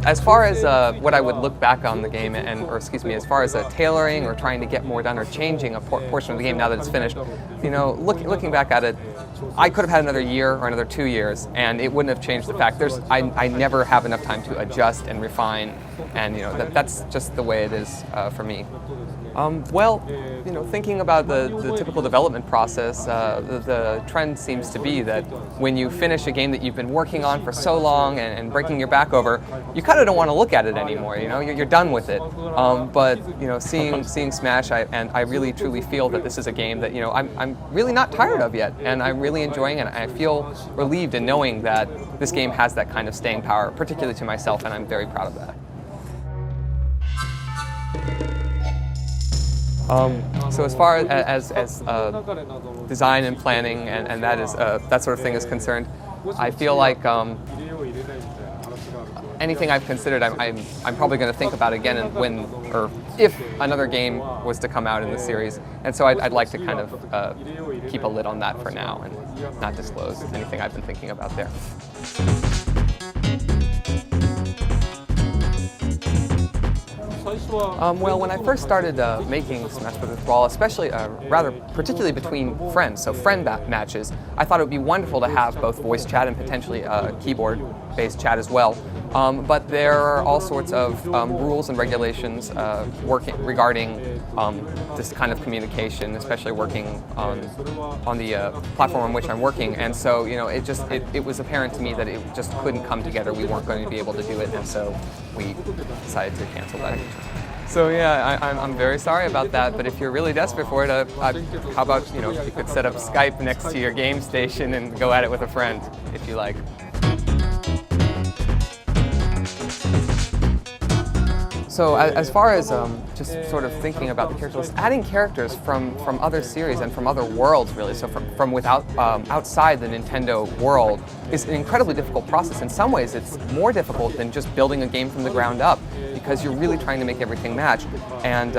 as far as what I would look back on the game, as far as tailoring or trying to get more done or changing a portion of the game now that it's finished, looking back at it, I could have had another year or another 2 years, and it wouldn't have changed the fact I never have enough time to adjust and refine, and that's just the way it is for me. Thinking about the typical development process, the trend seems to be that when you finish a game that you've been working on for so long and breaking your back over, you kind of don't want to look at it anymore. You're done with it. But seeing Smash, I really truly feel that this is a game that I'm really not tired of yet, and I'm really enjoying it. And I feel relieved in knowing that this game has that kind of staying power, particularly to myself, and I'm very proud of that. So as far as design and planning and that sort of thing is concerned, I feel like anything I've considered, I'm probably going to think about again or if another game was to come out in the series, and so I'd like to kind of keep a lid on that for now and not disclose anything I've been thinking about there. When I first started making Smash Bros. Brawl, especially particularly between friends, so friend matches, I thought it would be wonderful to have both voice chat and potentially keyboard-based chat as well. But there are all sorts of rules and regulations regarding this kind of communication, especially working on the platform on which I'm working. And so, it was apparent to me that it just couldn't come together. We weren't going to be able to do it, and so we decided to cancel that. So yeah, I'm very sorry about that. But if you're really desperate for it, how about you could set up Skype next to your game station and go at it with a friend if you like. So as far as just sort of thinking about the character list, adding characters from other series and from other worlds, really, so from outside the Nintendo world, is an incredibly difficult process. In some ways, it's more difficult than just building a game from the ground up, because you're really trying to make everything match. And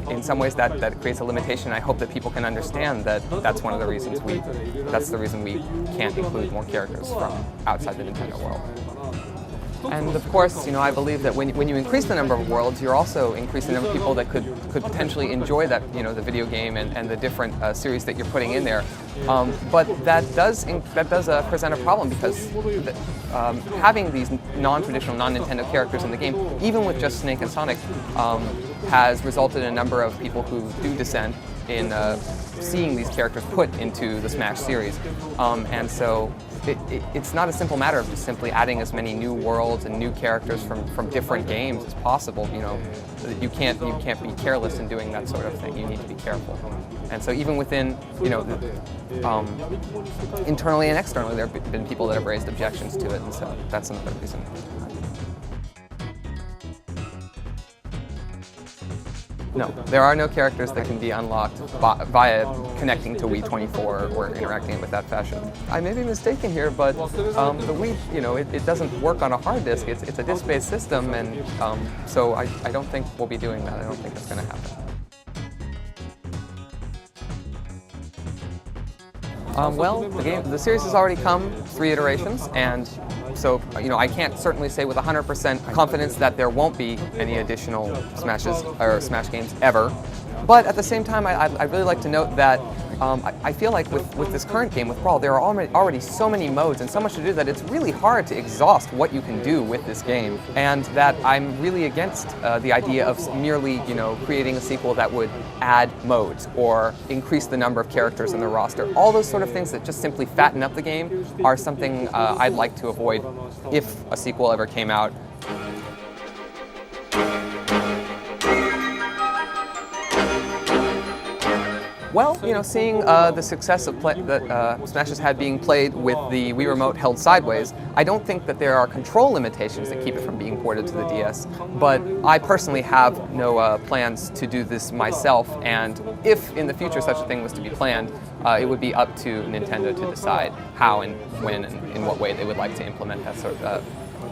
in some ways that creates a limitation. I hope that people can understand that that's one of the reasons that's the reason we can't include more characters from outside the Nintendo world. And of course, I believe that when you increase the number of worlds, you're also increasing the number of people that could potentially enjoy that, the video game and the different series that you're putting in there. But that does present a problem, because having these non-traditional, non-Nintendo characters in the game, even with just Snake and Sonic, has resulted in a number of people who do dissent in seeing these characters put into the Smash series. And so it's not a simple matter of just simply adding as many new worlds and new characters from different games as possible. You can't be careless in doing that sort of thing. You need to be careful. And so even within, internally and externally, there have been people that have raised objections to it, and so that's another reason. No, there are no characters that can be unlocked via connecting to Wii 24 or interacting with that fashion. I may be mistaken here, but the Wii, it doesn't work on a hard disk. It's a disk-based system, and so I don't think we'll be doing that. I don't think that's going to happen. The series has already come 3 iterations, and so I can't certainly say with 100% confidence that there won't be any additional Smashes or Smash games ever. But at the same time, I'd really like to note that I feel like with this current game, with Brawl, there are already so many modes and so much to do that it's really hard to exhaust what you can do with this game, and that I'm really against the idea of merely creating a sequel that would add modes or increase the number of characters in the roster. All those sort of things that just simply fatten up the game are something I'd like to avoid if a sequel ever came out. Well, seeing the success that Smash has had being played with the Wii Remote held sideways, I don't think that there are control limitations that keep it from being ported to the DS. But I personally have no plans to do this myself, and if in the future such a thing was to be planned, it would be up to Nintendo to decide how and when and in what way they would like to implement that sort of,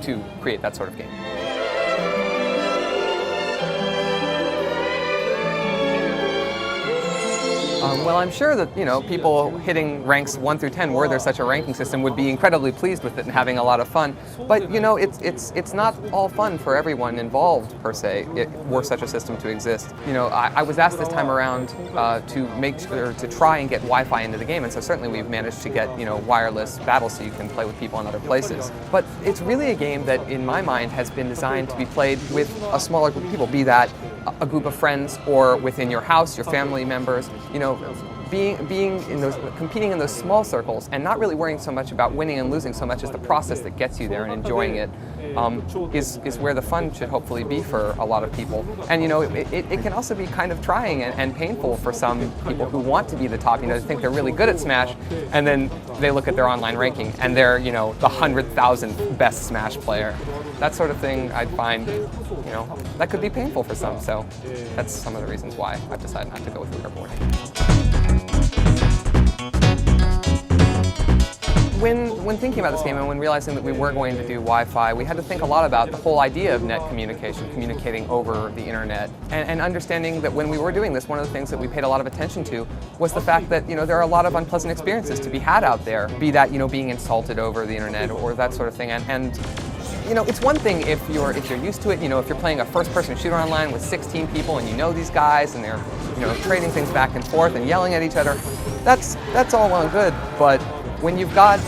to create that sort of game. Well, I'm sure that people hitting ranks 1 through 10, were there such a ranking system, would be incredibly pleased with it and having a lot of fun. But it's not all fun for everyone involved per se. Were such a system to exist. I was asked this time around to try and get Wi-Fi into the game, and so certainly we've managed to get wireless battles so you can play with people in other places. But it's really a game that, in my mind, has been designed to be played with a smaller group of people, be that a group of friends or within your house, your family members. Being in those, competing in those small circles and not really worrying so much about winning and losing so much as the process that gets you there and enjoying it is where the fun should hopefully be for a lot of people. And it can also be kind of trying and painful for some people who want to be the top. They think they're really good at Smash, and then they look at their online ranking and they're the 100,000th best Smash player. That sort of thing I find that could be painful for some. So that's some of the reasons why I've decided not to go with leaderboard. When thinking about this game and when realizing that we were going to do Wi-Fi, we had to think a lot about the whole idea of net communication, communicating over the internet, and understanding that when we were doing this, one of the things that we paid a lot of attention to was the fact that there are a lot of unpleasant experiences to be had out there, be that being insulted over the internet or that sort of thing, and it's one thing if you're used to it. If you're playing a first-person shooter online with 16 people and these guys and they're trading things back and forth and yelling at each other, that's all well and good. But when you've got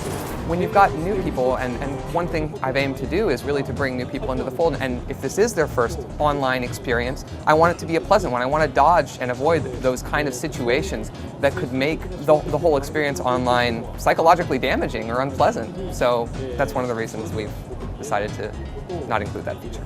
new people, and one thing I've aimed to do is really to bring new people into the fold, and if this is their first online experience, I want it to be a pleasant one. I want to dodge and avoid those kind of situations that could make the whole experience online psychologically damaging or unpleasant. So that's one of the reasons we've decided to not include that feature.